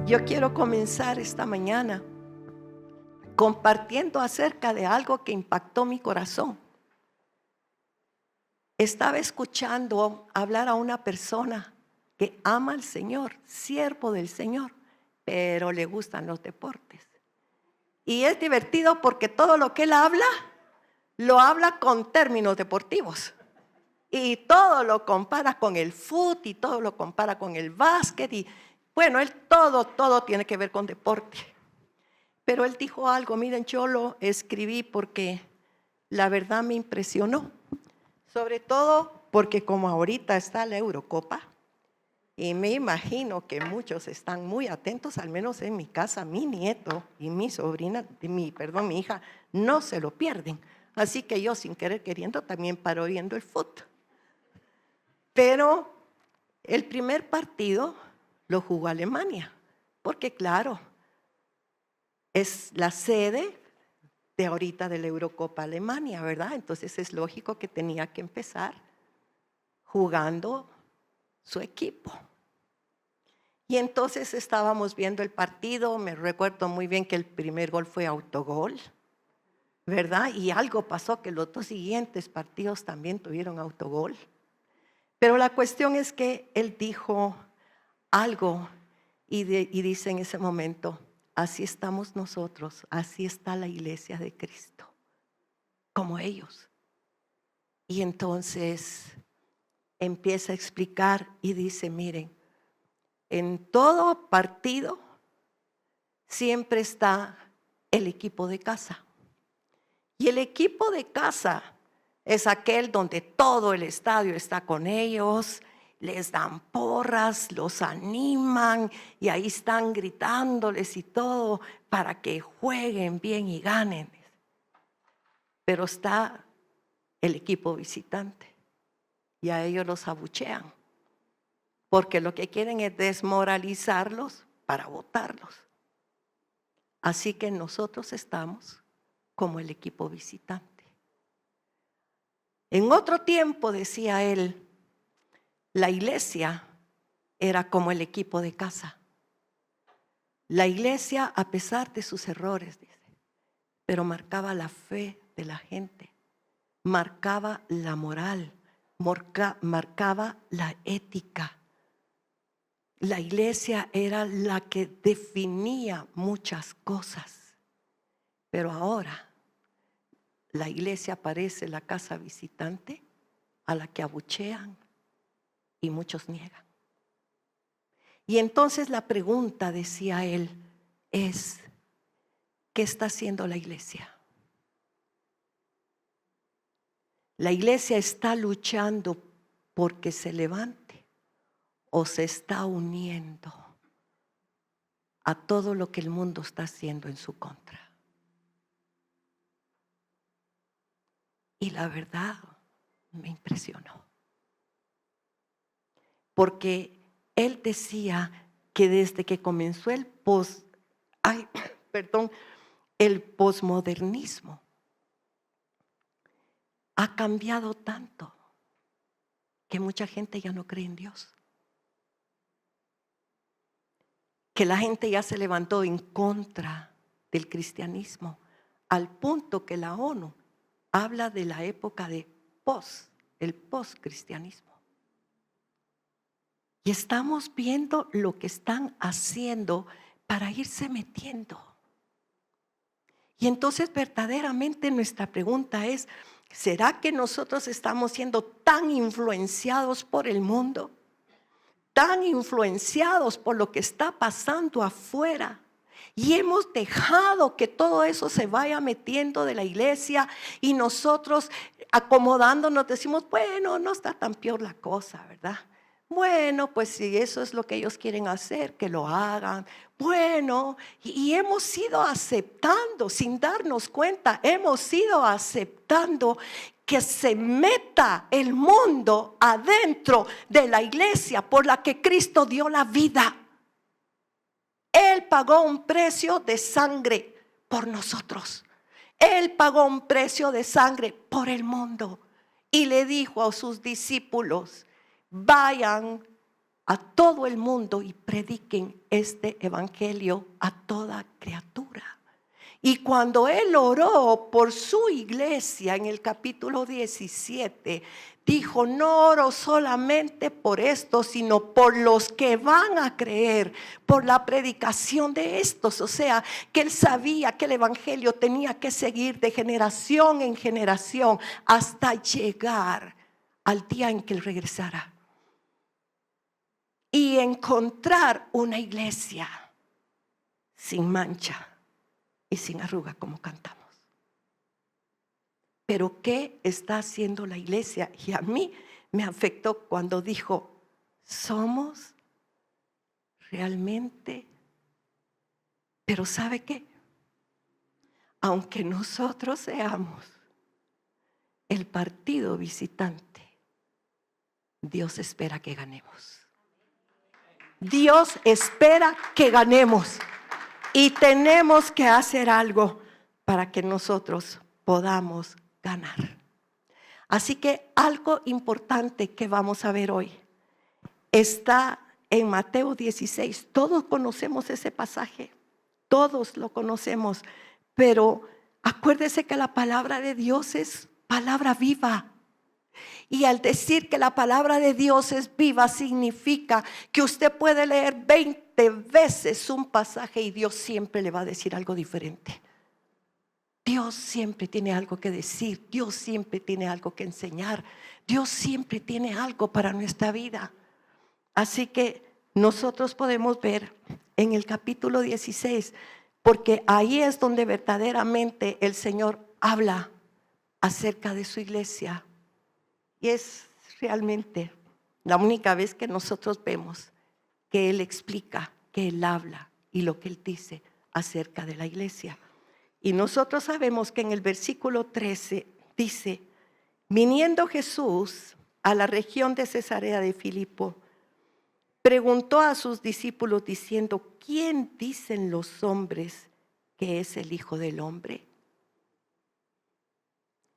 Yo quiero comenzar esta mañana compartiendo acerca de algo que impactó mi corazón. Estaba escuchando hablar a una persona que ama al Señor, siervo del Señor, pero le gustan los deportes. Y es divertido porque todo lo que él habla, lo habla con términos deportivos. Y todo lo compara con el fútbol y todo lo compara con el básquet. Y bueno, él todo tiene que ver con deporte. Pero él dijo algo, miren, yo lo escribí porque la verdad me impresionó. Sobre todo porque como ahorita está la Eurocopa, y me imagino que muchos están muy atentos, al menos en mi casa, mi nieto y mi sobrina, mi hija, no se lo pierden. Así que yo sin querer queriendo también paro viendo el fútbol. Pero el primer partido lo jugó Alemania, porque claro, es la sede de ahorita de la Eurocopa Alemania, ¿verdad? Entonces es lógico que tenía que empezar jugando su equipo. Y entonces estábamos viendo el partido, me recuerdo muy bien que el primer gol fue autogol, ¿verdad? Y algo pasó que los dos siguientes partidos también tuvieron autogol. Pero la cuestión es que él dijo algo y dice en ese momento, así estamos nosotros, así está la iglesia de Cristo, como ellos. Y entonces empieza a explicar y dice, miren, en todo partido siempre está el equipo de casa. Y el equipo de casa es aquel donde todo el estadio está con ellos, les dan porras, los animan y ahí están gritándoles y todo para que jueguen bien y ganen. Pero está el equipo visitante y a ellos los abuchean porque lo que quieren es desmoralizarlos para votarlos. Así que nosotros estamos como el equipo visitante. En otro tiempo, decía él, la iglesia era como el equipo de casa. La iglesia, a pesar de sus errores, dice, pero marcaba la fe de la gente, marcaba la moral, marcaba la ética. La iglesia era la que definía muchas cosas, pero ahora la iglesia parece la casa visitante a la que abuchean y muchos niegan. Y entonces la pregunta, decía él, es, ¿qué está haciendo la iglesia? ¿La iglesia está luchando porque se levante o se está uniendo a todo lo que el mundo está haciendo en su contra? Y la verdad me impresionó. Porque él decía que desde que comenzó el posmodernismo, ha cambiado tanto que mucha gente ya no cree en Dios. Que la gente ya se levantó en contra del cristianismo, al punto que la ONU habla de la época de el postcristianismo. Y estamos viendo lo que están haciendo para irse metiendo. Y entonces verdaderamente nuestra pregunta es, ¿será que nosotros estamos siendo tan influenciados por el mundo? Tan influenciados por lo que está pasando afuera. Y hemos dejado que todo eso se vaya metiendo de la iglesia y nosotros acomodándonos decimos, bueno, no está tan peor la cosa, ¿verdad? Bueno, pues si eso es lo que ellos quieren hacer, que lo hagan. Bueno, y hemos ido aceptando, sin darnos cuenta, hemos ido aceptando que se meta el mundo adentro de la iglesia por la que Cristo dio la vida. Él pagó un precio de sangre por nosotros. Él pagó un precio de sangre por el mundo. Y le dijo a sus discípulos, vayan a todo el mundo y prediquen este evangelio a toda criatura. Y cuando él oró por su iglesia en el capítulo 17, dijo: no oro solamente por esto, sino por los que van a creer, por la predicación de estos. O sea, que él sabía que el evangelio tenía que seguir de generación en generación hasta llegar al día en que él regresara y encontrar una iglesia sin mancha y sin arruga, como cantamos. Pero ¿qué está haciendo la iglesia? Y a mí me afectó cuando dijo: somos realmente. Pero ¿sabe qué? Aunque nosotros seamos el partido visitante, Dios espera que ganemos. Dios espera que ganemos. Y tenemos que hacer algo para que nosotros podamos ganar. Así que algo importante que vamos a ver hoy está en Mateo 16. Todos conocemos ese pasaje, todos lo conocemos, pero acuérdese que la palabra de Dios es palabra viva. Y al decir que la palabra de Dios es viva, significa que usted puede leer 20 veces un pasaje y Dios siempre le va a decir algo diferente. Dios siempre tiene algo que decir, Dios siempre tiene algo que enseñar, Dios siempre tiene algo para nuestra vida. Así que nosotros podemos ver en el capítulo 16, porque ahí es donde verdaderamente el Señor habla acerca de su iglesia. Y es realmente la única vez que nosotros vemos que Él explica, que Él habla y lo que Él dice acerca de la iglesia. Y nosotros sabemos que en el versículo 13 dice: viniendo Jesús a la región de Cesarea de Filipo, preguntó a sus discípulos diciendo: ¿quién dicen los hombres que es el Hijo del Hombre?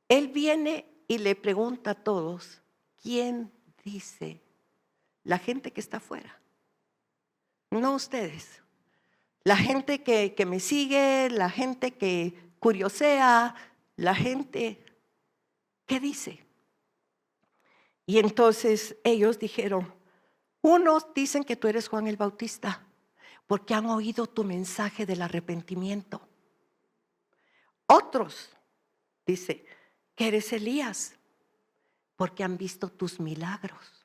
Él viene y le pregunta a todos: ¿quién dice? La gente que está afuera, no ustedes. La gente que me sigue, la gente que curiosea, la gente que dice. Y entonces ellos dijeron: unos dicen que tú eres Juan el Bautista, porque han oído tu mensaje del arrepentimiento. Otros, dice, que eres Elías, porque han visto tus milagros.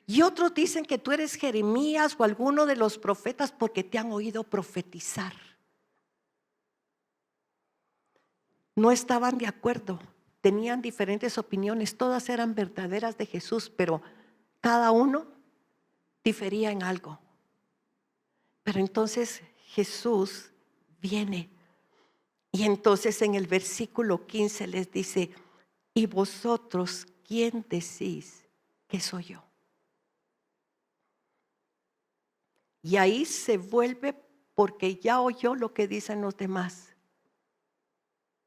Y otros dicen que tú eres Jeremías o alguno de los profetas, porque te han oído profetizar. No estaban de acuerdo, tenían diferentes opiniones, todas eran verdaderas de Jesús, pero cada uno difería en algo. Pero entonces Jesús viene y entonces en el versículo 15 les dice: ¿y vosotros quién decís que soy yo? Y ahí se vuelve, porque ya oyó lo que dicen los demás.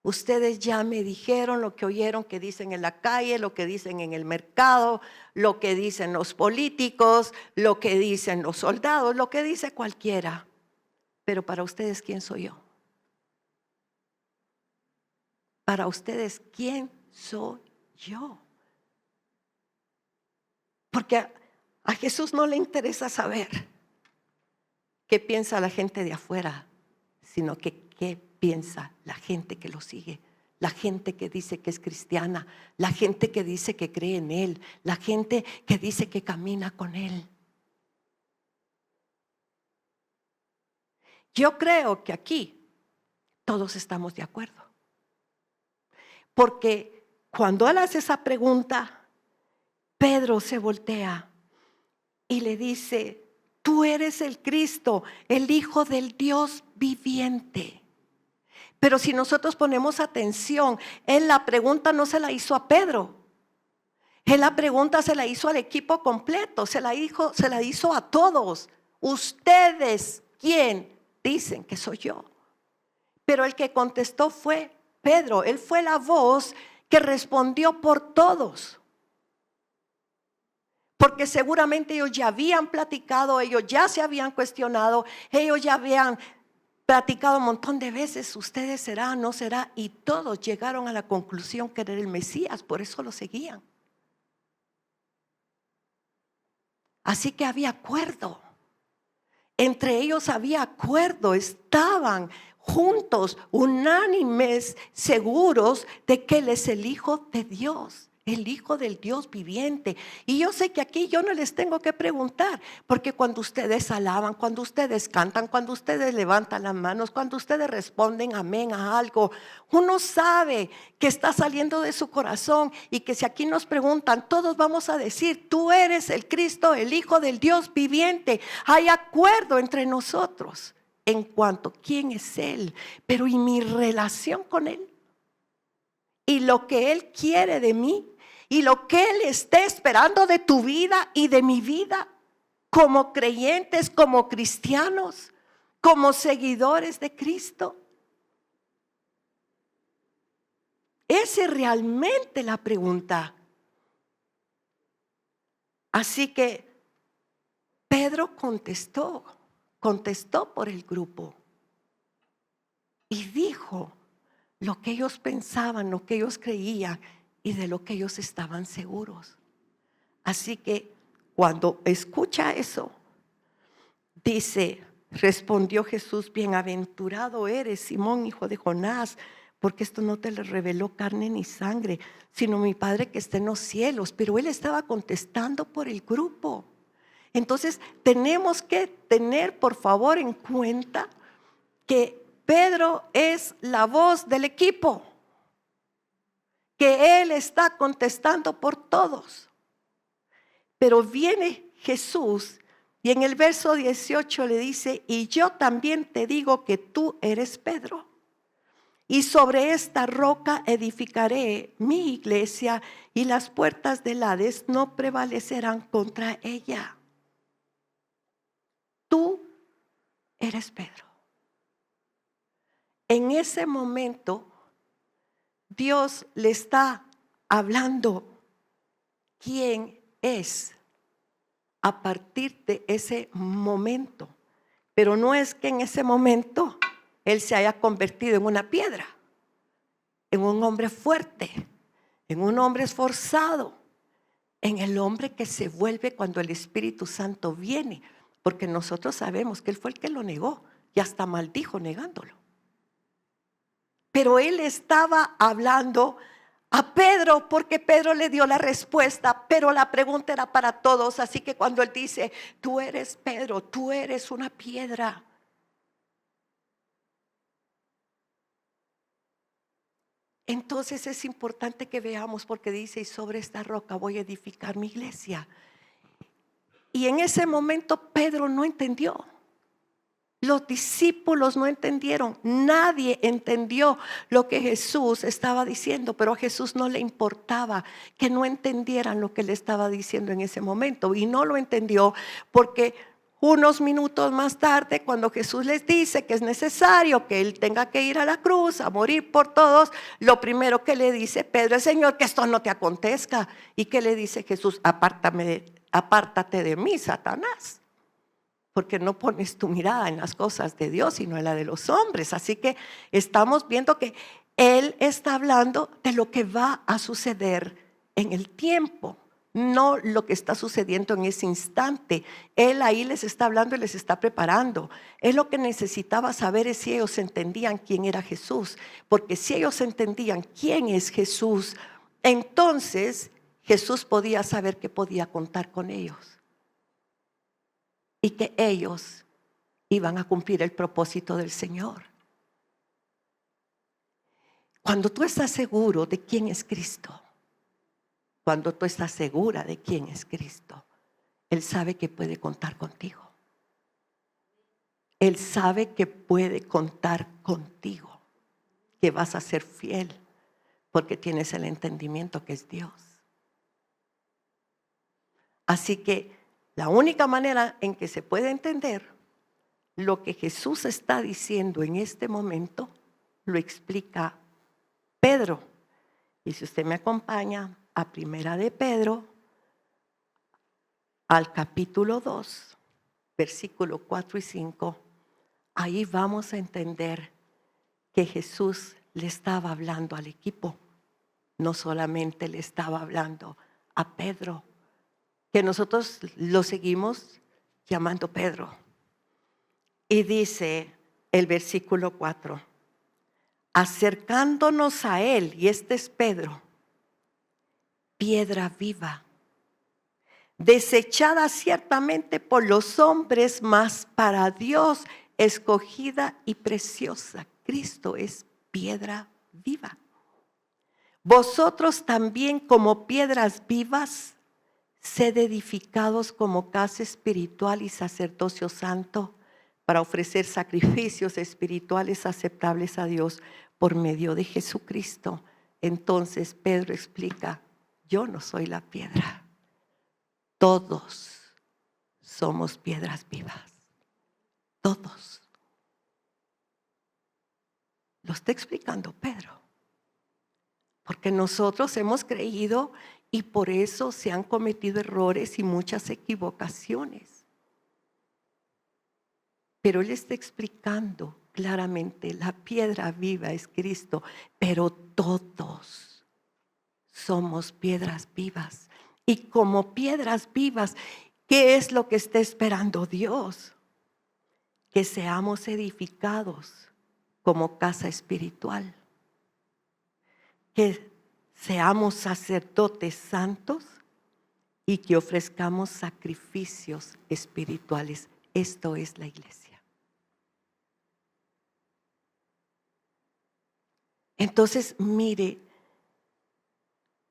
Ustedes ya me dijeron lo que oyeron que dicen en la calle, lo que dicen en el mercado, lo que dicen los políticos, lo que dicen los soldados, lo que dice cualquiera. Pero para ustedes, ¿quién soy yo? Para ustedes, ¿quién soy yo? Porque a Jesús no le interesa saber qué piensa la gente de afuera, sino que qué piensa la gente que lo sigue, la gente que dice que es cristiana, la gente que dice que cree en Él, la gente que dice que camina con Él. Yo creo que aquí todos estamos de acuerdo, porque cuando Él hace esa pregunta, Pedro se voltea y le dice: tú eres el Cristo, el Hijo del Dios viviente. Pero si nosotros ponemos atención, Él la pregunta no se la hizo a Pedro. Él la pregunta se la hizo al equipo completo, se la hizo a todos. ¿Ustedes quién dicen que soy yo? Pero el que contestó fue Pedro. Él fue la voz que respondió por todos. porque seguramente ellos ya habían platicado, ellos ya se habían cuestionado, ellos ya habían platicado un montón de veces, ustedes será, no será, y todos llegaron a la conclusión que era el Mesías, por eso lo seguían. Así que había acuerdo. Entre ellos había acuerdo, estaban juntos, unánimes, seguros de que Él es el Hijo de Dios, el Hijo del Dios viviente. Y yo sé que aquí yo no les tengo que preguntar, porque cuando ustedes alaban, cuando ustedes cantan, cuando ustedes levantan las manos, cuando ustedes responden amén a algo, uno sabe que está saliendo de su corazón y que si aquí nos preguntan, todos vamos a decir, tú eres el Cristo, el Hijo del Dios viviente. Hay acuerdo entre nosotros en cuanto a quién es Él, pero ¿y mi relación con Él? Y lo que Él quiere de mí, y lo que Él está esperando de tu vida y de mi vida, como creyentes, como cristianos, como seguidores de Cristo. Esa es realmente la pregunta. Así que Pedro contestó por el grupo y dijo lo que ellos pensaban, lo que ellos creían y de lo que ellos estaban seguros. Así que cuando escucha eso, dice, respondió Jesús, bienaventurado eres, Simón, hijo de Jonás, porque esto no te lo reveló carne ni sangre, sino mi Padre que está en los cielos. Pero él estaba contestando por el grupo. Entonces tenemos que tener por favor en cuenta que Pedro es la voz del equipo, que él está contestando por todos. Pero viene Jesús y en el verso 18 le dice, y yo también te digo que tú eres Pedro, y sobre esta roca edificaré mi iglesia, y las puertas del Hades no prevalecerán contra ella. Tú eres Pedro. En ese momento, Dios le está hablando quién es a partir de ese momento. Pero no es que en ese momento él se haya convertido en una piedra, en un hombre fuerte, en un hombre esforzado, en el hombre que se vuelve cuando el Espíritu Santo viene, porque nosotros sabemos que él fue el que lo negó y hasta maldijo negándolo. Pero él estaba hablando a Pedro porque Pedro le dio la respuesta, pero la pregunta era para todos. Así que cuando él dice, tú eres Pedro, tú eres una piedra. Entonces es importante que veamos porque dice, y sobre esta roca voy a edificar mi iglesia. Y en ese momento Pedro no entendió. Los discípulos no entendieron, nadie entendió lo que Jesús estaba diciendo, pero a Jesús no le importaba que no entendieran lo que le estaba diciendo en ese momento. Y no lo entendió porque unos minutos más tarde, cuando Jesús les dice que es necesario que Él tenga que ir a la cruz, a morir por todos, lo primero que le dice Pedro es, Señor, que esto no te acontezca. ¿Y qué le dice Jesús? Apártate de mí, Satanás. Porque no pones tu mirada en las cosas de Dios, sino en la de los hombres. Así que estamos viendo que Él está hablando de lo que va a suceder en el tiempo, no lo que está sucediendo en ese instante. Él ahí les está hablando y les está preparando. Él lo que necesitaba saber es si ellos entendían quién era Jesús. Porque si ellos entendían quién es Jesús, entonces Jesús podía saber que podía contar con ellos. Y que ellos iban a cumplir el propósito del Señor. Cuando tú estás seguro de quién es Cristo, cuando tú estás segura de quién es Cristo, Él sabe que puede contar contigo. Él sabe que puede contar contigo, que vas a ser fiel, porque tienes el entendimiento que es Dios. Así que la única manera en que se puede entender lo que Jesús está diciendo en este momento, lo explica Pedro. Y si usted me acompaña a Primera de Pedro, al capítulo 2, versículo 4 y 5, ahí vamos a entender que Jesús le estaba hablando al equipo, no solamente le estaba hablando a Pedro, que nosotros lo seguimos llamando Pedro. Y dice el versículo 4, acercándonos a él, y este es Pedro, piedra viva, desechada ciertamente por los hombres, mas para Dios escogida y preciosa. Cristo es piedra viva. Vosotros también como piedras vivas, sed edificados como casa espiritual y sacerdocio santo, para ofrecer sacrificios espirituales aceptables a Dios por medio de Jesucristo. Entonces Pedro explica, yo no soy la piedra. Todos somos piedras vivas. Todos. Lo está explicando Pedro. Porque nosotros hemos creído y por eso se han cometido errores y muchas equivocaciones. Pero él está explicando claramente, la piedra viva es Cristo, pero todos somos piedras vivas. Y como piedras vivas, ¿qué es lo que está esperando Dios? Que seamos edificados como casa espiritual. Que seamos sacerdotes santos y que ofrezcamos sacrificios espirituales. Esto es la iglesia. Entonces, mire,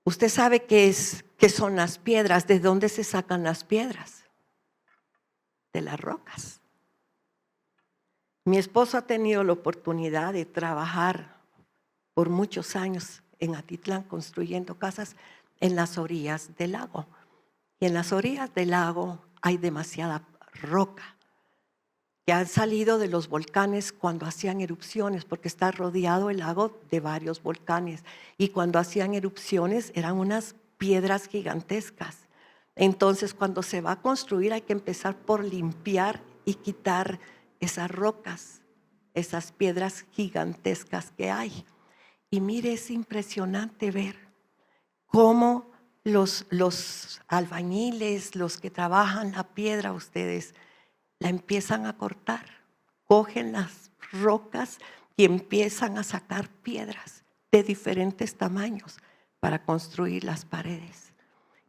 usted sabe qué son las piedras. ¿De dónde se sacan las piedras? De las rocas. Mi esposo ha tenido la oportunidad de trabajar por muchos años en Atitlán construyendo casas en las orillas del lago. Y en las orillas del lago hay demasiada roca que han salido de los volcanes cuando hacían erupciones, porque está rodeado el lago de varios volcanes. Y cuando hacían erupciones eran unas piedras gigantescas. Entonces, cuando se va a construir hay que empezar por limpiar y quitar esas rocas, esas piedras gigantescas que hay. Y mire, es impresionante ver cómo los albañiles, los que trabajan la piedra, ustedes la empiezan a cortar, cogen las rocas y empiezan a sacar piedras de diferentes tamaños para construir las paredes.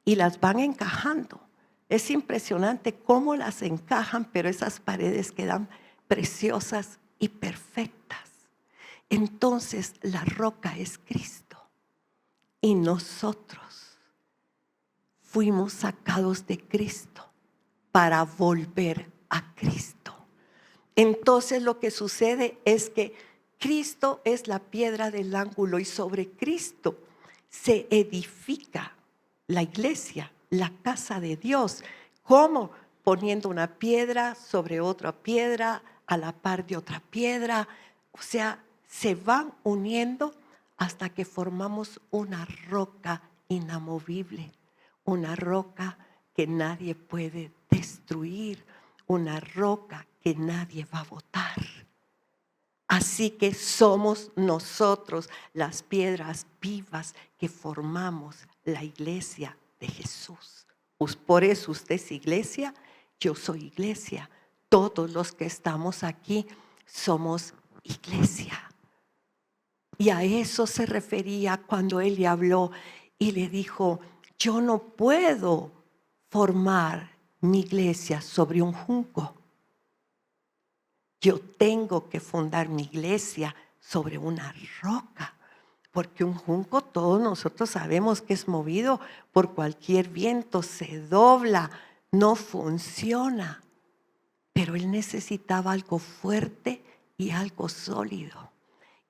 Y las van encajando. Es impresionante cómo las encajan, pero esas paredes quedan preciosas y perfectas. Entonces la roca es Cristo y nosotros fuimos sacados de Cristo para volver a Cristo. Entonces lo que sucede es que Cristo es la piedra del ángulo y sobre Cristo se edifica la iglesia, la casa de Dios. ¿Cómo? Poniendo una piedra sobre otra piedra, a la par de otra piedra. O sea, se van uniendo hasta que formamos una roca inamovible, una roca que nadie puede destruir, una roca que nadie va a botar. Así que somos nosotros las piedras vivas que formamos la iglesia de Jesús. Pues por eso usted es iglesia, yo soy iglesia. Todos los que estamos aquí somos iglesia. Y a eso se refería cuando él le habló y le dijo, yo no puedo formar mi iglesia sobre un junco. Yo tengo que fundar mi iglesia sobre una roca, porque un junco todos nosotros sabemos que es movido por cualquier viento, se dobla, no funciona. Pero él necesitaba algo fuerte y algo sólido.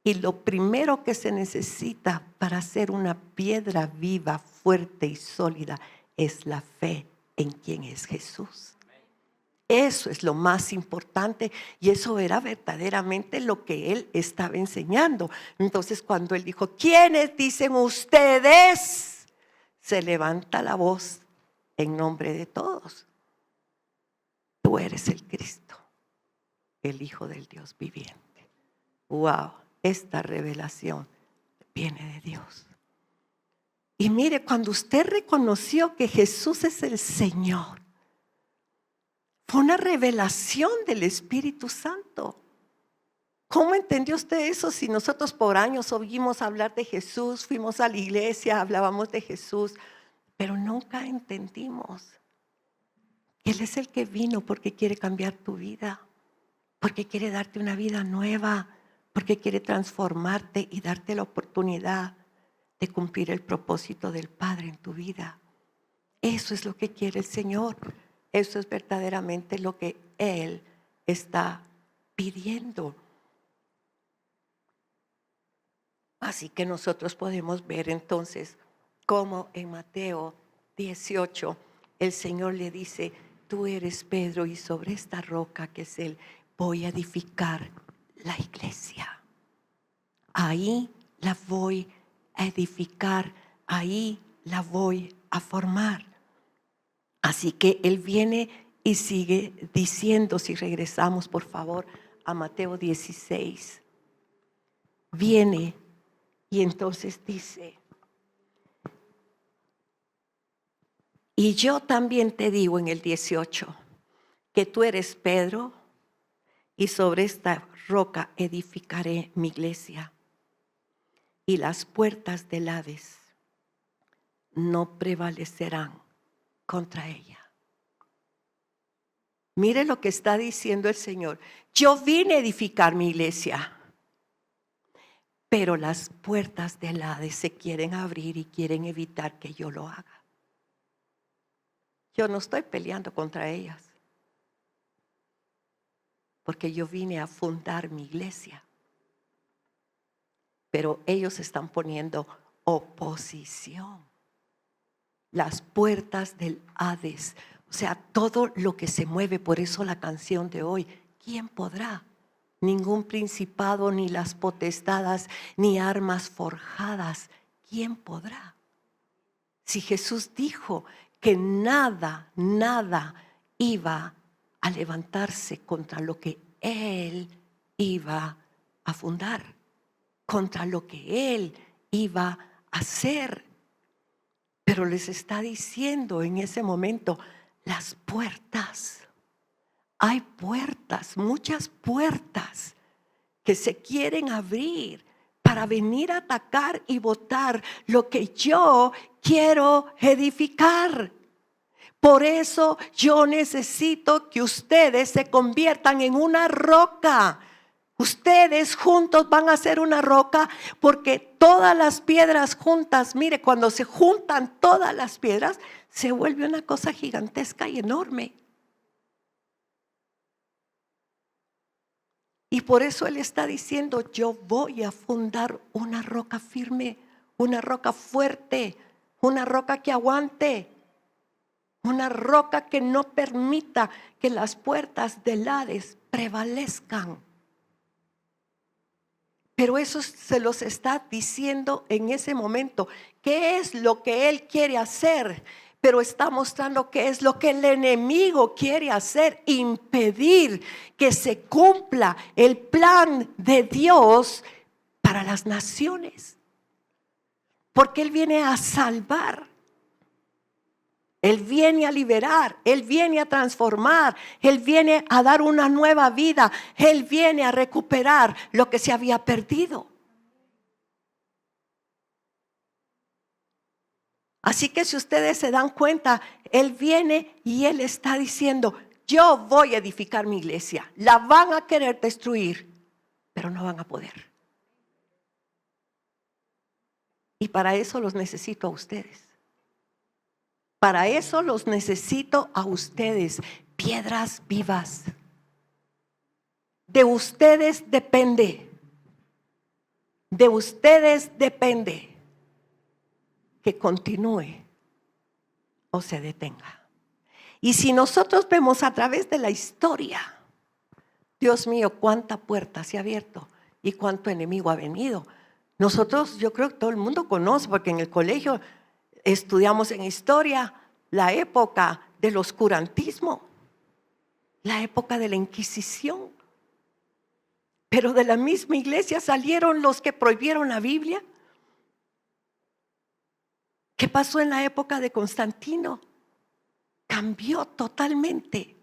Y lo primero que se necesita para ser una piedra viva, fuerte y sólida es la fe en quien es Jesús. Eso es lo más importante y eso era verdaderamente lo que él estaba enseñando. Entonces cuando él dijo, ¿quiénes dicen ustedes? Se levanta la voz en nombre de todos. tú eres el Cristo, el Hijo del Dios viviente. Wow, esta revelación viene de Dios. Y mire, cuando usted reconoció que Jesús es el Señor, fue una revelación del Espíritu Santo. ¿Cómo entendió usted eso si nosotros por años oímos hablar de Jesús, fuimos a la iglesia, hablábamos de Jesús, pero nunca entendimos que Él es el que vino porque quiere cambiar tu vida, porque quiere darte una vida nueva, porque quiere transformarte y darte la oportunidad de cumplir el propósito del Padre en tu vida? Eso es lo que quiere el Señor. Eso es verdaderamente lo que Él está pidiendo. Así que nosotros podemos ver entonces cómo en Mateo 18 el Señor le dice: tú eres Pedro y sobre esta roca que es Él voy a edificar la iglesia. Ahí la voy a edificar, ahí la voy a formar. Así que Él viene y sigue diciendo, si regresamos por favor a Mateo 16, viene y entonces dice: y yo también te digo en el 18, que tú eres Pedro y sobre esta roca edificaré mi iglesia y las puertas del Hades no prevalecerán contra ella. Mire lo que está diciendo el Señor. Yo vine a edificar mi iglesia, pero las puertas del Hades se quieren abrir y quieren evitar que yo lo haga. Yo no estoy peleando contra ellas, porque yo vine a fundar mi iglesia. Pero ellos están poniendo oposición. Las puertas del Hades, o sea, todo lo que se mueve. Por eso la canción de hoy: ¿quién podrá? Ningún principado, ni las potestades, ni armas forjadas. ¿Quién podrá? Si Jesús dijo que nada iba a levantarse contra lo que Él iba a fundar, contra lo que Él iba a hacer. Pero les está diciendo en ese momento: las puertas. Hay puertas, muchas puertas que se quieren abrir para venir a atacar y botar lo que yo quiero edificar. Por eso yo necesito que ustedes se conviertan en una roca. Ustedes juntos van a ser una roca, porque todas las piedras juntas, mire, cuando se juntan todas las piedras, se vuelve una cosa gigantesca y enorme. Y por eso Él está diciendo: yo voy a fundar una roca firme, una roca fuerte, una roca que aguante, una roca que no permita que las puertas del Hades prevalezcan. Pero eso se los está diciendo en ese momento. ¿Qué es lo que Él quiere hacer? Pero está mostrando qué es lo que el enemigo quiere hacer: impedir que se cumpla el plan de Dios para las naciones. Porque Él viene a salvar, Él viene a liberar, Él viene a transformar, Él viene a dar una nueva vida, Él viene a recuperar lo que se había perdido. Así que si ustedes se dan cuenta, Él viene y Él está diciendo: yo voy a edificar mi iglesia. La van a querer destruir, pero no van a poder. Y para eso los necesito a ustedes. Para eso los necesito a ustedes, piedras vivas. De ustedes depende. De ustedes depende que continúe o se detenga. Y si nosotros vemos a través de la historia, Dios mío, cuánta puerta se ha abierto y cuánto enemigo ha venido. Nosotros, yo creo que todo el mundo conoce, porque en el colegio estudiamos en historia la época del oscurantismo. la época de la Inquisición. Pero de la misma iglesia salieron los que prohibieron la Biblia. ¿Qué pasó en la época de Constantino? Cambió totalmente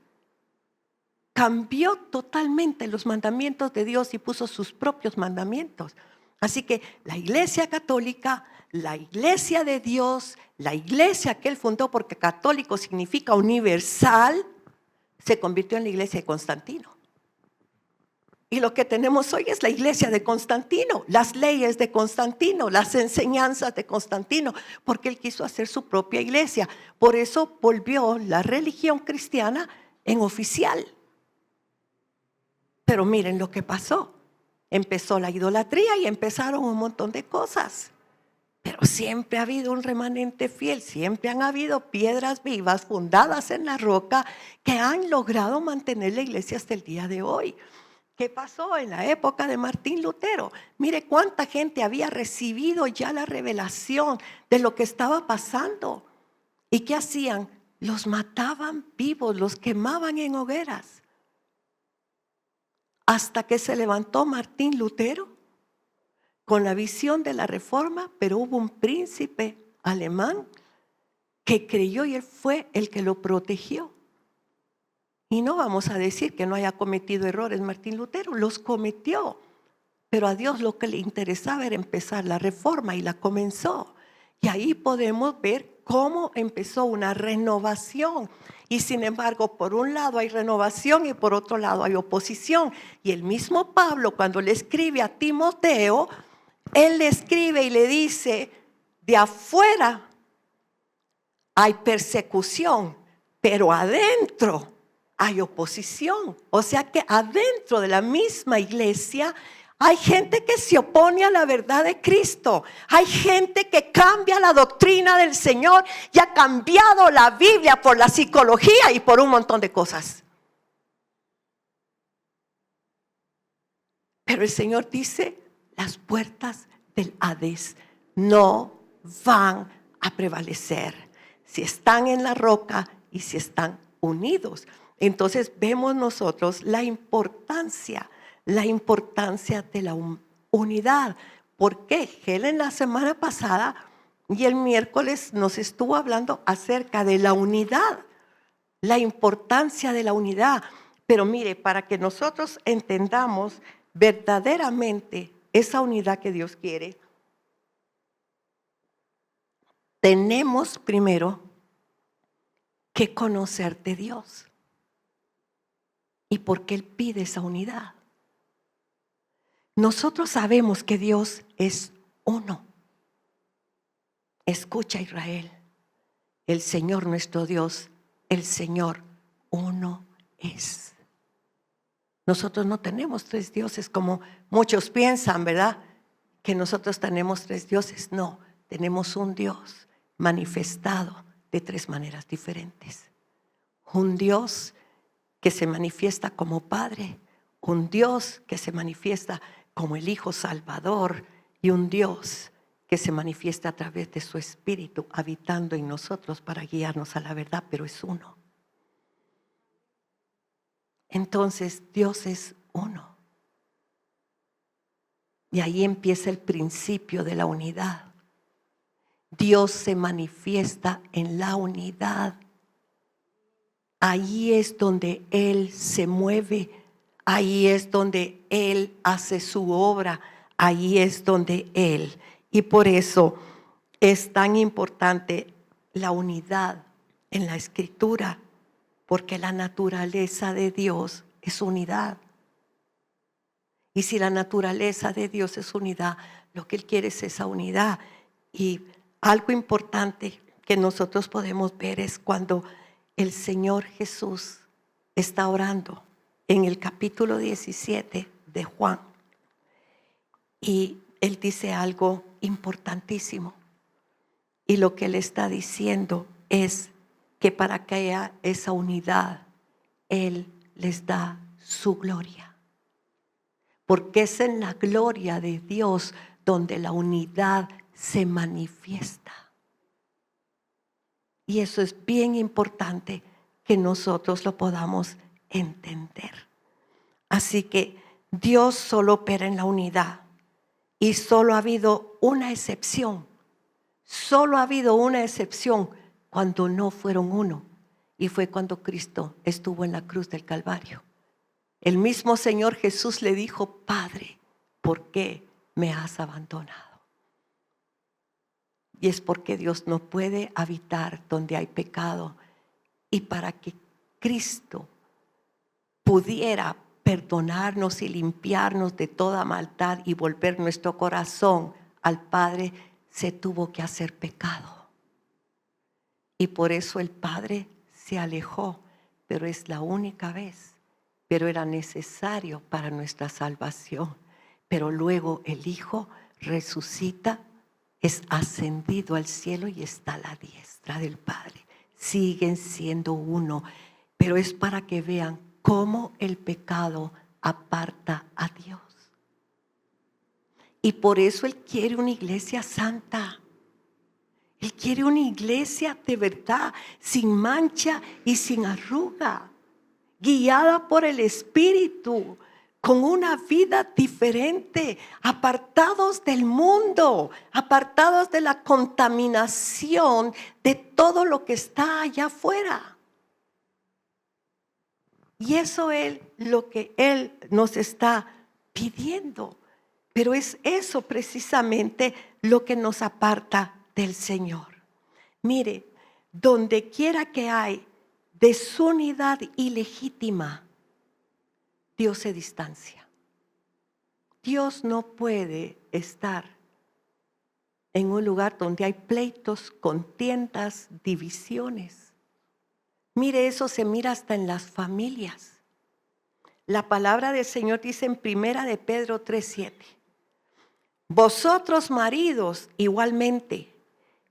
los mandamientos de Dios y puso sus propios mandamientos. Así que la iglesia católica, la iglesia de Dios, la iglesia que él fundó, porque católico significa universal, se convirtió en la iglesia de Constantino. Y lo que tenemos hoy es la iglesia de Constantino, las leyes de Constantino, las enseñanzas de Constantino, porque él quiso hacer su propia iglesia. Por eso volvió la religión cristiana en oficial. Pero miren lo que pasó. Empezó la idolatría y empezaron un montón de cosas. Pero siempre ha habido un remanente fiel, siempre han habido piedras vivas fundadas en la roca que han logrado mantener la iglesia hasta el día de hoy. ¿Qué pasó en la época de Martín Lutero? Mire cuánta gente había recibido ya la revelación de lo que estaba pasando. ¿Y qué hacían? Los mataban vivos, los quemaban en hogueras. Hasta que se levantó Martín Lutero con la visión de la reforma, pero hubo un príncipe alemán que creyó y él fue el que lo protegió. Y no vamos a decir que no haya cometido errores Martín Lutero, los cometió. Pero a Dios lo que le interesaba era empezar la reforma y la comenzó. Y ahí podemos ver cómo empezó una renovación. Y sin embargo, por un lado hay renovación y por otro lado hay oposición. Y el mismo Pablo, cuando le escribe a Timoteo, él le escribe y le dice, de afuera hay persecución, pero adentro hay oposición. O sea que adentro de la misma iglesia hay gente que se opone a la verdad de Cristo. Hay gente que cambia la doctrina del Señor y ha cambiado la Biblia por la psicología y por un montón de cosas. Pero el Señor dice, las puertas del Hades no van a prevalecer si están en la roca y si están unidos. Entonces vemos nosotros la importancia de la unidad. ¿Por qué? Helen la semana pasada y el miércoles nos estuvo hablando acerca de la unidad, la importancia de la unidad. Pero mire, para que nosotros entendamos verdaderamente esa unidad que Dios quiere, tenemos primero que conocer de Dios. ¿Y por qué Él pide esa unidad? Nosotros sabemos que Dios es uno. Escucha, Israel, el Señor nuestro Dios, el Señor uno es. Nosotros no tenemos tres dioses como muchos piensan, ¿verdad? Que nosotros tenemos tres dioses. No, tenemos un Dios manifestado de tres maneras diferentes. Un Dios que se manifiesta como Padre, un Dios que se manifiesta como el Hijo Salvador y un Dios que se manifiesta a través de su Espíritu habitando en nosotros para guiarnos a la verdad, pero es uno. Entonces Dios es uno. Y ahí empieza el principio de la unidad. Dios se manifiesta en la unidad. Ahí es donde Él se mueve, ahí es donde Él hace su obra, ahí es donde Él. Y por eso es tan importante la unidad en la Escritura, porque la naturaleza de Dios es unidad. Y si la naturaleza de Dios es unidad, lo que Él quiere es esa unidad. Y algo importante que nosotros podemos ver es cuando el Señor Jesús está orando en el capítulo 17 de Juan. Y Él dice algo importantísimo. Y lo que Él está diciendo es que para que haya esa unidad, Él les da su gloria. Porque es en la gloria de Dios donde la unidad se manifiesta. Y eso es bien importante que nosotros lo podamos entender. Así que Dios solo opera en la unidad y solo ha habido una excepción. Solo ha habido una excepción cuando no fueron uno, y fue cuando Cristo estuvo en la cruz del Calvario. El mismo Señor Jesús le dijo: Padre, ¿por qué me has abandonado? Y es porque Dios no puede habitar donde hay pecado. Y para que Cristo pudiera perdonarnos y limpiarnos de toda maldad y volver nuestro corazón al Padre, se tuvo que hacer pecado. Y por eso el Padre se alejó, pero es la única vez. Pero era necesario para nuestra salvación. Pero luego el Hijo resucita, es ascendido al cielo y está a la diestra del Padre. Siguen siendo uno, pero es para que vean cómo el pecado aparta a Dios. Y por eso Él quiere una iglesia santa. Él quiere una iglesia de verdad, sin mancha y sin arruga, guiada por el Espíritu, con una vida diferente, apartados del mundo, apartados de la contaminación de todo lo que está allá afuera. Y eso es lo que Él nos está pidiendo. Pero es eso precisamente lo que nos aparta del Señor. Mire, donde quiera que hay desunidad ilegítima, Dios se distancia. Dios no puede estar en un lugar donde hay pleitos, contiendas, divisiones. Mire, eso se mira hasta en las familias. La palabra del Señor dice en 1 de Pedro 3:7: Vosotros, maridos, igualmente,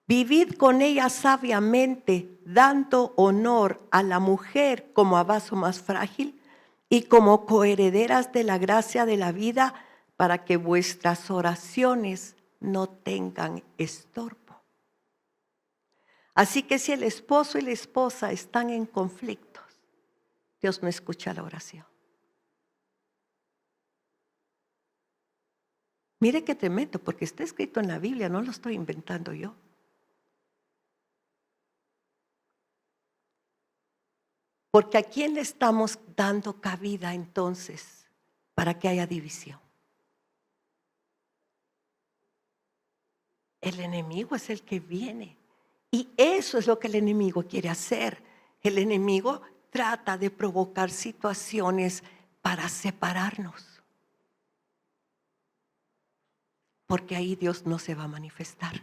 vivid con ella sabiamente, dando honor a la mujer como a vaso más frágil y como coherederas de la gracia de la vida, para que vuestras oraciones no tengan estorbo. Así que si el esposo y la esposa están en conflictos, Dios no escucha la oración. Mire qué tremendo, porque está escrito en la Biblia, no lo estoy inventando yo. Porque ¿a quién le estamos dando cabida entonces para que haya división? El enemigo es el que viene. Y eso es lo que el enemigo quiere hacer. El enemigo trata de provocar situaciones para separarnos. Porque ahí Dios no se va a manifestar.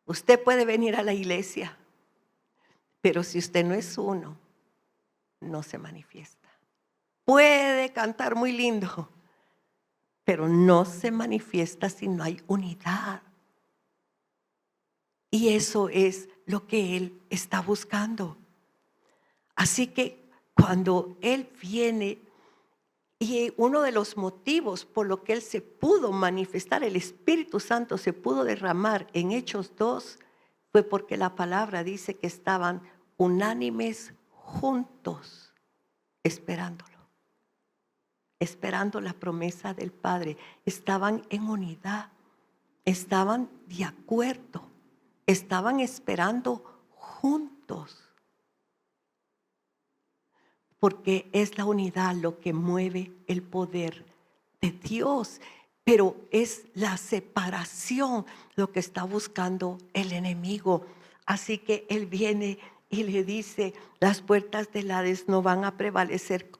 Usted puede venir a la iglesia, pero si usted no es uno, no se manifiesta. Puede cantar muy lindo, pero no se manifiesta si no hay unidad. Y eso es lo que Él está buscando. Así que cuando Él viene, y uno de los motivos por lo que Él se pudo manifestar, el Espíritu Santo se pudo derramar en Hechos 2, fue porque la palabra dice que estaban unánimes juntos, esperándolo, esperando la promesa del Padre. Estaban en unidad, estaban de acuerdo, estaban esperando juntos. Porque es la unidad lo que mueve el poder de Dios. Pero es la separación lo que está buscando el enemigo. Así que Él viene y le dice: las puertas del Hades no van a prevalecer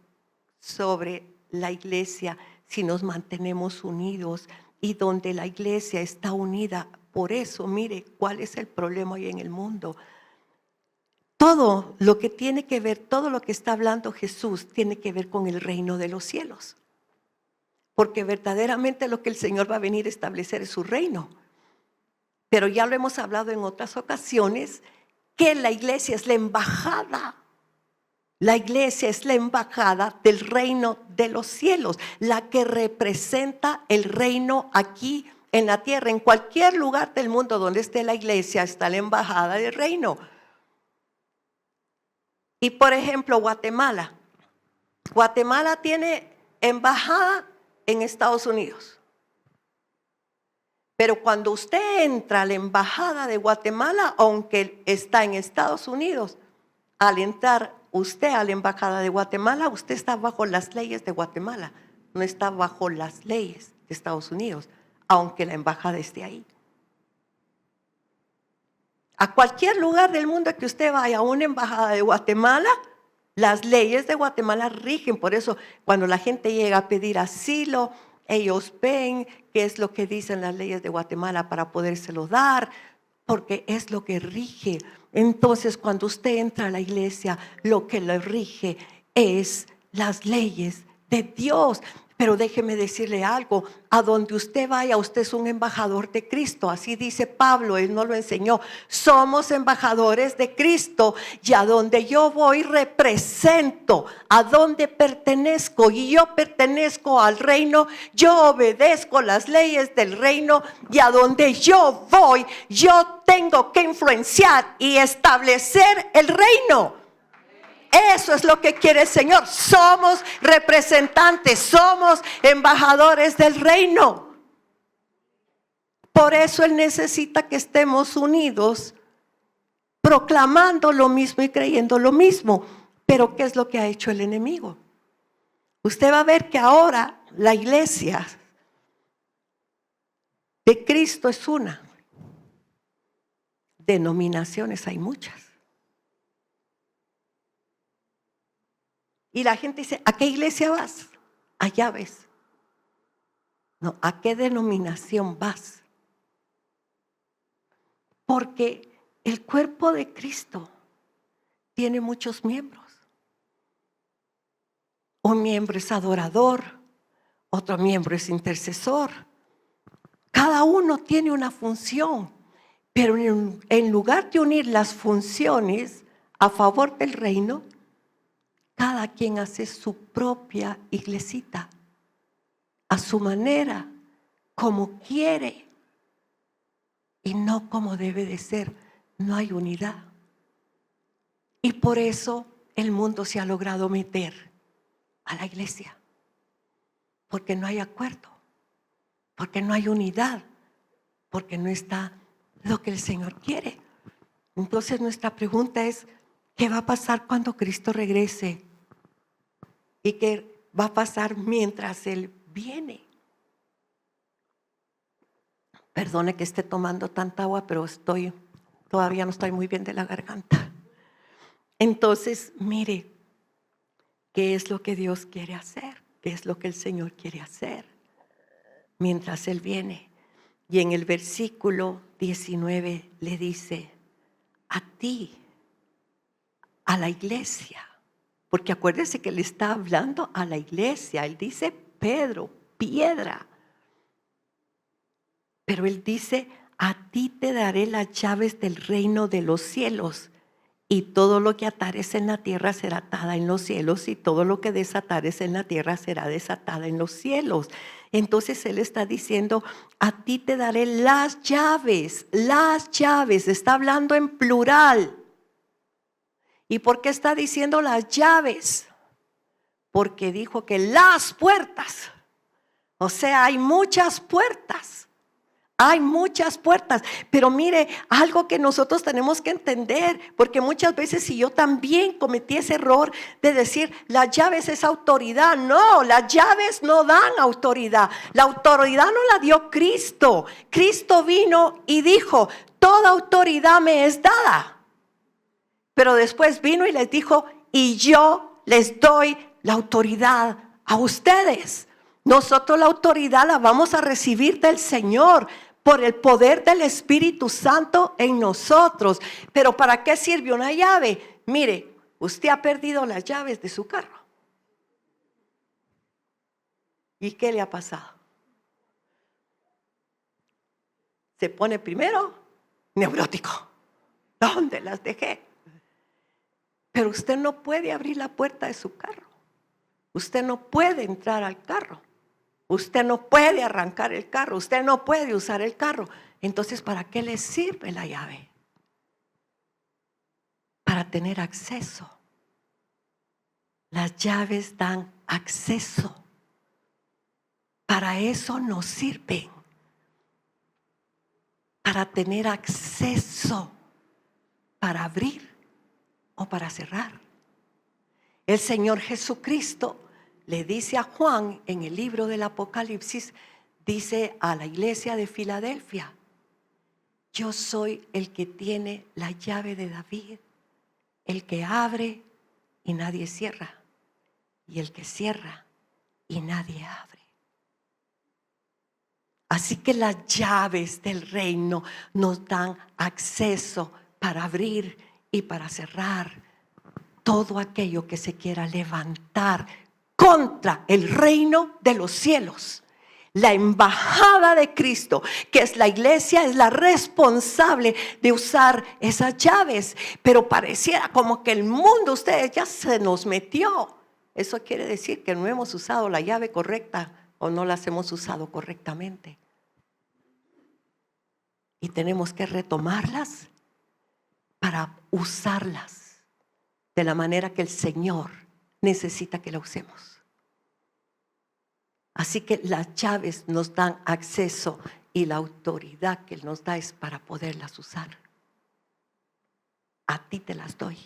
sobre la iglesia si nos mantenemos unidos. Y donde la iglesia está unida, por eso, mire, ¿cuál es el problema hoy en el mundo? Todo lo que tiene que ver, todo lo que está hablando Jesús tiene que ver con el reino de los cielos. Porque verdaderamente lo que el Señor va a venir a establecer es su reino. Pero ya lo hemos hablado en otras ocasiones, que la iglesia es la embajada. La iglesia es la embajada del reino de los cielos, la que representa el reino aquí en la tierra. En cualquier lugar del mundo donde esté la iglesia está la embajada del reino. Y por ejemplo, Guatemala. Guatemala tiene embajada en Estados Unidos. Pero cuando usted entra a la embajada de Guatemala, aunque está en Estados Unidos, al entrar usted a la embajada de Guatemala, usted está bajo las leyes de Guatemala, no está bajo las leyes de Estados Unidos, aunque la embajada esté ahí. A cualquier lugar del mundo que usted vaya, a una embajada de Guatemala, las leyes de Guatemala rigen. Por eso, cuando la gente llega a pedir asilo, ellos ven qué es lo que dicen las leyes de Guatemala para podérselo dar, porque es lo que rige. Entonces, cuando usted entra a la iglesia, lo que le rige es las leyes de Dios. Pero déjeme decirle algo, a donde usted vaya, usted es un embajador de Cristo. Así dice Pablo, él nos lo enseñó. Somos embajadores de Cristo y a donde yo voy represento, a donde pertenezco. Y yo pertenezco al reino, yo obedezco las leyes del reino y a donde yo voy, yo tengo que influenciar y establecer el reino. Eso es lo que quiere el Señor. Somos representantes, somos embajadores del reino. Por eso Él necesita que estemos unidos, proclamando lo mismo y creyendo lo mismo. Pero ¿qué es lo que ha hecho el enemigo? Usted va a ver que ahora la iglesia de Cristo es una. Denominaciones hay muchas. Y la gente dice, ¿a qué iglesia vas? Allá ves. No, ¿a qué denominación vas? Porque el cuerpo de Cristo tiene muchos miembros. Un miembro es adorador, otro miembro es intercesor. Cada uno tiene una función, pero en lugar de unir las funciones a favor del reino, cada quien hace su propia iglesita, a su manera, como quiere, y no como debe de ser. No hay unidad. Y por eso el mundo se ha logrado meter a la iglesia, porque no hay acuerdo, porque no hay unidad, porque no está lo que el Señor quiere. Entonces nuestra pregunta es, ¿qué va a pasar cuando Cristo regrese? ¿Y qué va a pasar mientras Él viene? Perdone que esté tomando tanta agua, pero todavía no estoy muy bien de la garganta. Entonces, mire, ¿qué es lo que Dios quiere hacer? ¿Qué es lo que el Señor quiere hacer mientras Él viene? Y en el versículo 19 le dice, a ti, a la iglesia. Porque acuérdese que le está hablando a la iglesia. Él dice Pedro, piedra. Pero él dice, a ti te daré las llaves del reino de los cielos. Y todo lo que atares en la tierra será atada en los cielos. Y todo lo que desatares en la tierra será desatada en los cielos. Entonces él está diciendo, a ti te daré las llaves. Las llaves. Está hablando en plural. ¿Y por qué está diciendo las llaves? Porque dijo que las puertas, o sea, hay muchas puertas, pero mire, algo que nosotros tenemos que entender, porque muchas veces si yo también cometí ese error de decir, las llaves es autoridad. No, las llaves no dan autoridad, la autoridad no la dio Cristo. Cristo vino y dijo, toda autoridad me es dada. Pero después vino y les dijo, y yo les doy la autoridad a ustedes. Nosotros la autoridad la vamos a recibir del Señor por el poder del Espíritu Santo en nosotros. Pero ¿para qué sirve una llave? Mire, usted ha perdido las llaves de su carro. ¿Y qué le ha pasado? Se pone primero neurótico. ¿Dónde las dejé? Pero usted no puede abrir la puerta de su carro. Usted no puede entrar al carro. Usted no puede arrancar el carro. Usted no puede usar el carro. Entonces, ¿para qué le sirve la llave? Para tener acceso Las llaves dan acceso. Para eso nos sirven. Para tener acceso, para abrir o para cerrar. El Señor Jesucristo le dice a Juan en el libro del Apocalipsis, dice a la iglesia de Filadelfia: yo soy el que tiene la llave de David, el que abre y nadie cierra, y el que cierra y nadie abre. Así que las llaves del reino nos dan acceso para abrir y para cerrar todo aquello que se quiera levantar contra el reino de los cielos. La embajada de Cristo, que es la iglesia, es la responsable de usar esas llaves. Pero pareciera como que el mundo, ustedes ya se nos metió. Eso quiere decir que no hemos usado la llave correcta o no las hemos usado correctamente. Y tenemos que retomarlas para usarlas de la manera que el Señor necesita que la usemos. Así que las llaves nos dan acceso y la autoridad que Él nos da es para poderlas usar. A ti te las doy,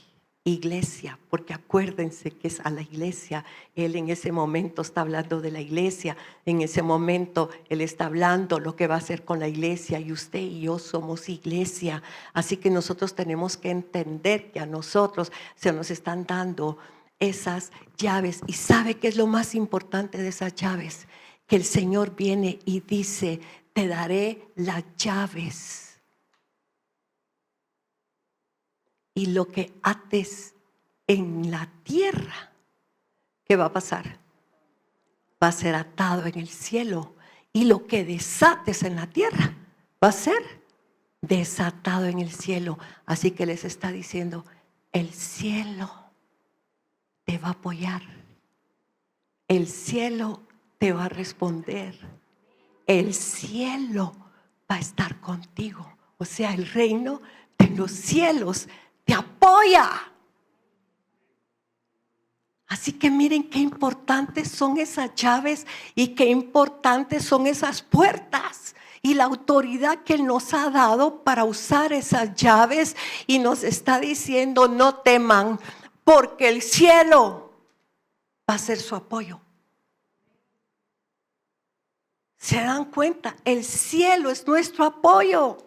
iglesia, porque acuérdense que es a la iglesia. Él en ese momento está hablando de la iglesia. En ese momento Él está hablando lo que va a hacer con la iglesia, y usted y yo somos iglesia. Así que nosotros tenemos que entender que a nosotros se nos están dando esas llaves. ¿Y sabe qué es lo más importante de esas llaves? Que el Señor viene y dice: te daré las llaves. Y lo que ates en la tierra, ¿qué va a pasar? Va a ser atado en el cielo. Y lo que desates en la tierra va a ser desatado en el cielo. Así que les está diciendo: el cielo te va a apoyar. El cielo te va a responder. El cielo va a estar contigo. O sea, el reino de los cielos te apoya. Así que miren qué importantes son esas llaves y qué importantes son esas puertas y la autoridad que Él nos ha dado para usar esas llaves. Y nos está diciendo: no teman, porque el cielo va a ser su apoyo. ¿Se dan cuenta? El cielo es nuestro apoyo.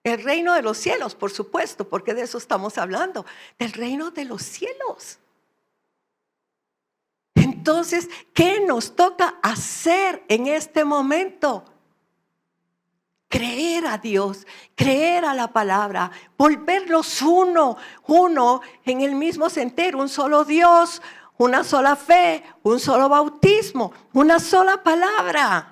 El reino de los cielos, por supuesto, porque de eso estamos hablando, del reino de los cielos. Entonces, ¿qué nos toca hacer en este momento? Creer a Dios, creer a la palabra, volvernos uno en el mismo sentir, un solo Dios, una sola fe, un solo bautismo, una sola palabra.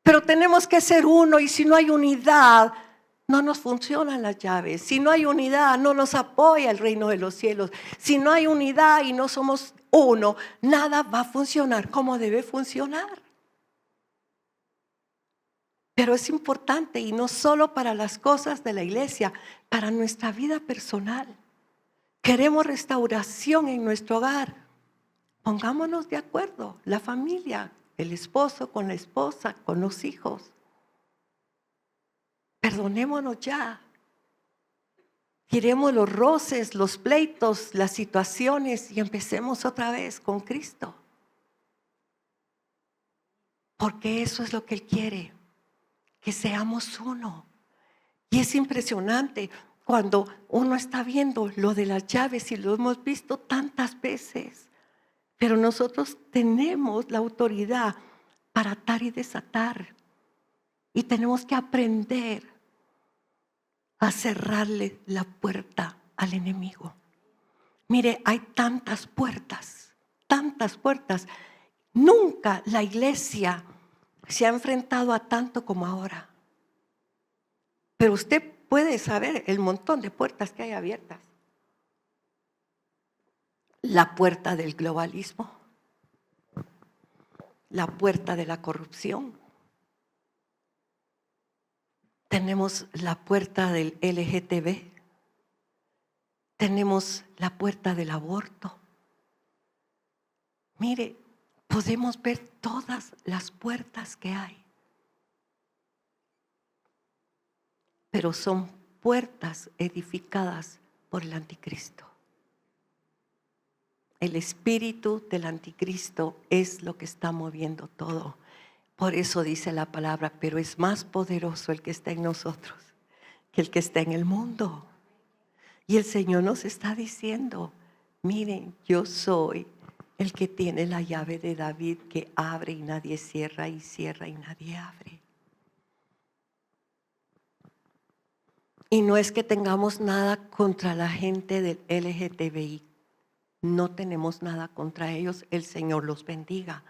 Pero tenemos que ser uno, y si no hay unidad, no nos funcionan las llaves. Si no hay unidad, no nos apoya el reino de los cielos. Si no hay unidad y no somos uno, nada va a funcionar como debe funcionar. Pero es importante, y no solo para las cosas de la iglesia, para nuestra vida personal. Queremos restauración en nuestro hogar. Pongámonos de acuerdo, la familia, el esposo con la esposa, con los hijos. Perdonémonos ya. Tiremos los roces, los pleitos, las situaciones y empecemos otra vez con Cristo. Porque eso es lo que Él quiere, que seamos uno. Y es impresionante cuando uno está viendo lo de las llaves, y lo hemos visto tantas veces. Pero nosotros tenemos la autoridad para atar y desatar. Y tenemos que aprender a cerrarle la puerta al enemigo. Mire, hay tantas puertas, tantas puertas. Nunca la iglesia se ha enfrentado a tanto como ahora. Pero usted puede saber el montón de puertas que hay abiertas. La puerta del globalismo, la puerta de la corrupción. Tenemos la puerta del LGTB. tenemos la puerta del aborto. Mire, podemos ver todas las puertas que hay, pero son puertas edificadas por el anticristo. El espíritu del anticristo es lo que está moviendo todo. Por eso dice la palabra, pero es más poderoso el que está en nosotros que el que está en el mundo. Y el Señor nos está diciendo, miren, yo soy el que tiene la llave de David, que abre y nadie cierra, y cierra y nadie abre. Y no es que tengamos nada contra la gente del LGTBI. No tenemos nada contra ellos, el Señor los bendiga.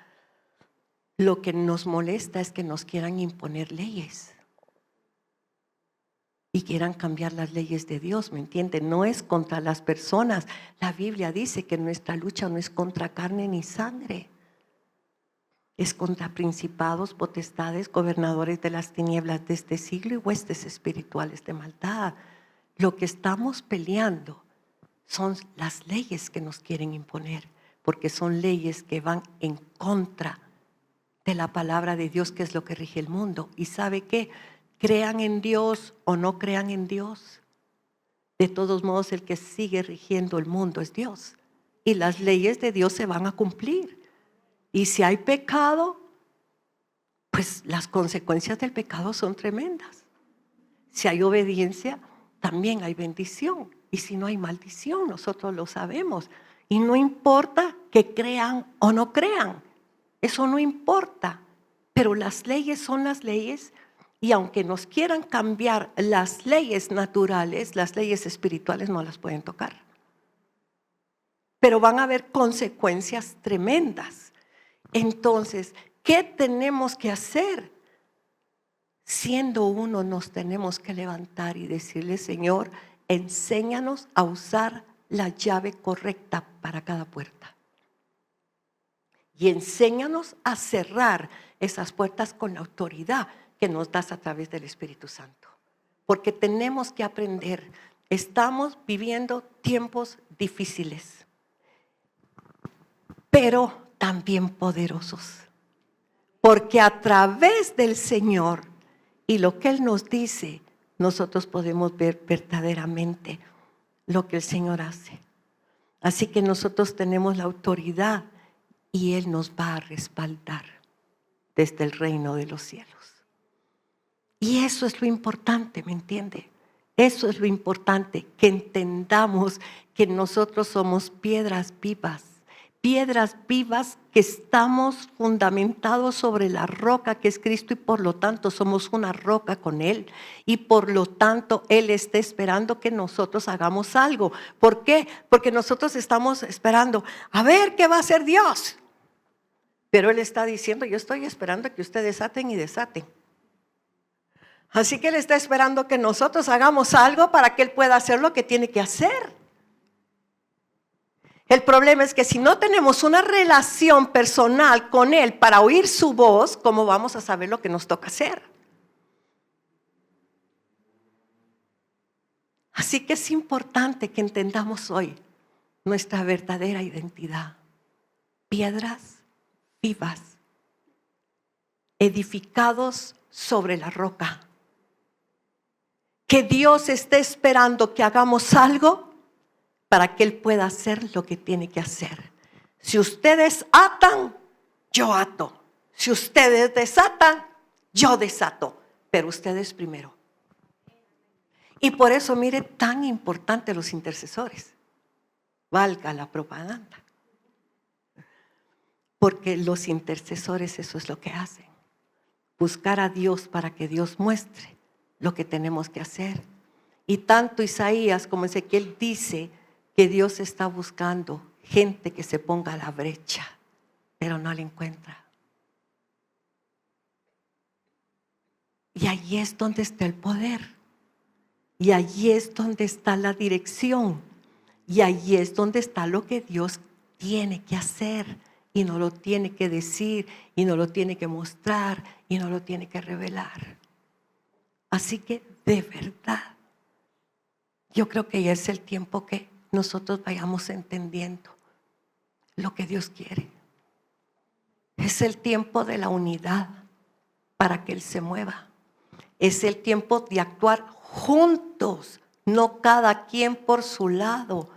Lo que nos molesta es que nos quieran imponer leyes y quieran cambiar las leyes de Dios, ¿me entienden? No es contra las personas. La Biblia dice que nuestra lucha no es contra carne ni sangre. Es contra principados, potestades, gobernadores de las tinieblas de este siglo y huestes espirituales de maldad. Lo que estamos peleando son las leyes que nos quieren imponer, porque son leyes que van en contra de la palabra de Dios, que es lo que rige el mundo. ¿Y sabe qué? Crean en Dios o no crean en Dios, de todos modos el que sigue rigiendo el mundo es Dios. Y las leyes de Dios se van a cumplir. Y si hay pecado, pues las consecuencias del pecado son tremendas. Si hay obediencia, también hay bendición. Y si no hay maldición, nosotros lo sabemos. Y no importa que crean o no crean. Eso no importa. Pero las leyes son las leyes. Y aunque nos quieran cambiar las leyes naturales, las leyes espirituales no las pueden tocar. Pero van a haber consecuencias tremendas. Entonces, ¿qué tenemos que hacer? Siendo uno, nos tenemos que levantar y decirle, Señor, enséñanos a usar la llave correcta para cada puerta. Y enséñanos a cerrar esas puertas con la autoridad que nos das a través del Espíritu Santo. Porque tenemos que aprender. Estamos viviendo tiempos difíciles, pero también poderosos. Porque a través del Señor y lo que Él nos dice, nosotros podemos ver verdaderamente lo que el Señor hace. Así que nosotros tenemos la autoridad y Él nos va a respaldar desde el reino de los cielos. Y eso es lo importante, ¿me entiende? Eso es lo importante, que entendamos que nosotros somos piedras vivas que estamos fundamentados sobre la roca que es Cristo, y por lo tanto somos una roca con Él, y por lo tanto Él está esperando que nosotros hagamos algo. ¿Por qué? Porque nosotros estamos esperando a ver qué va a hacer Dios, pero Él está diciendo, yo estoy esperando que ustedes aten y desaten. Así que Él está esperando que nosotros hagamos algo para que Él pueda hacer lo que tiene que hacer. El problema es que si no tenemos una relación personal con Él para oír su voz, ¿cómo vamos a saber lo que nos toca hacer? Así que es importante que entendamos hoy nuestra verdadera identidad. Piedras vivas, edificados sobre la roca. Que Dios esté esperando que hagamos algo para que Él pueda hacer lo que tiene que hacer. Si ustedes atan, yo ato. Si ustedes desatan, yo desato. Pero ustedes primero. Y por eso, mire, tan importante los intercesores. Valga la propaganda. Porque los intercesores eso es lo que hacen. Buscar a Dios para que Dios muestre lo que tenemos que hacer. Y tanto Isaías como Ezequiel dice que Dios está buscando gente que se ponga a la brecha, pero no la encuentra. Y allí es donde está el poder. Y allí es donde está la dirección. Y allí es donde está lo que Dios tiene que hacer. Y no lo tiene que decir, y no lo tiene que mostrar, y no lo tiene que revelar. Así que de verdad, yo creo que ya es el tiempo que nosotros vayamos entendiendo lo que Dios quiere. Es el tiempo de la unidad para que Él se mueva. Es el tiempo de actuar juntos, no cada quien por su lado.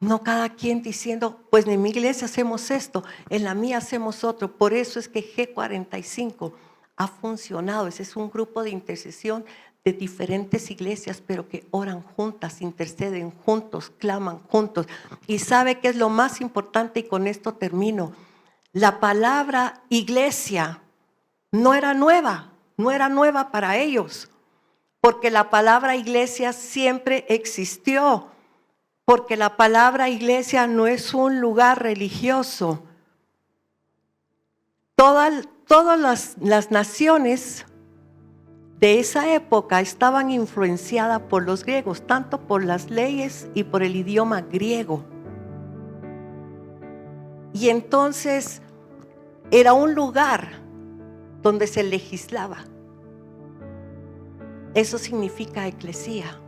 No cada quien diciendo, pues en mi iglesia hacemos esto, en la mía hacemos otro. Por eso es que G45 ha funcionado. Ese es un grupo de intercesión de diferentes iglesias, pero que oran juntas, interceden juntos, claman juntos. Y ¿sabe qué es lo más importante? Y con esto termino. La palabra iglesia no era nueva para ellos, porque la palabra iglesia siempre existió. Porque la palabra iglesia no es un lugar religioso. Todas las naciones de esa época estaban influenciadas por los griegos, tanto por las leyes y por el idioma griego. Y entonces era un lugar donde se legislaba. Eso significa eclesía.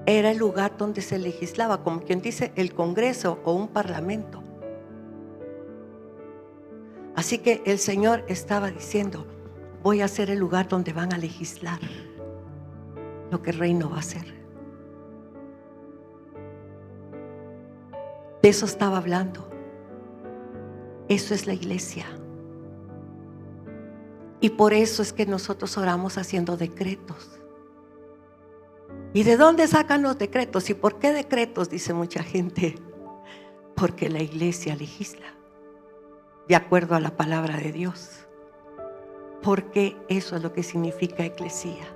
Era el lugar donde se legislaba, como quien dice el Congreso o un parlamento. Así que el Señor estaba diciendo, voy a ser el lugar donde van a legislar lo que el reino va a hacer. De eso estaba hablando. Eso es la iglesia. Y por eso es que nosotros oramos haciendo decretos. ¿Y de dónde sacan los decretos? ¿Y por qué decretos? Dice mucha gente. Porque la iglesia legisla de acuerdo a la palabra de Dios. Porque eso es lo que significa eclesía.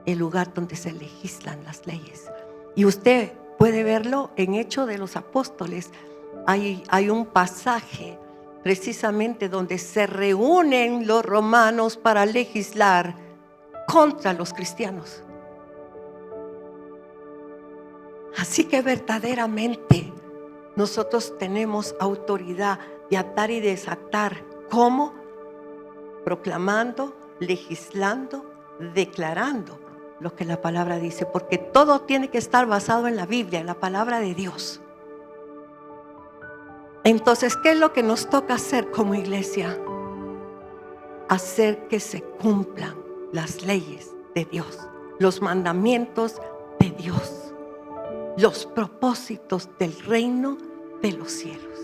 El lugar donde se legislan las leyes. Y usted puede verlo en Hechos de los Apóstoles. Hay un pasaje precisamente donde se reúnen los romanos para legislar contra los cristianos. Así que verdaderamente nosotros tenemos autoridad de atar y desatar. ¿Cómo? Proclamando, legislando, declarando lo que la palabra dice. Porque todo tiene que estar basado en la Biblia, en la palabra de Dios. Entonces, ¿qué es lo que nos toca hacer como iglesia? Hacer que se cumplan las leyes de Dios, los mandamientos de Dios. Los propósitos del reino de los cielos.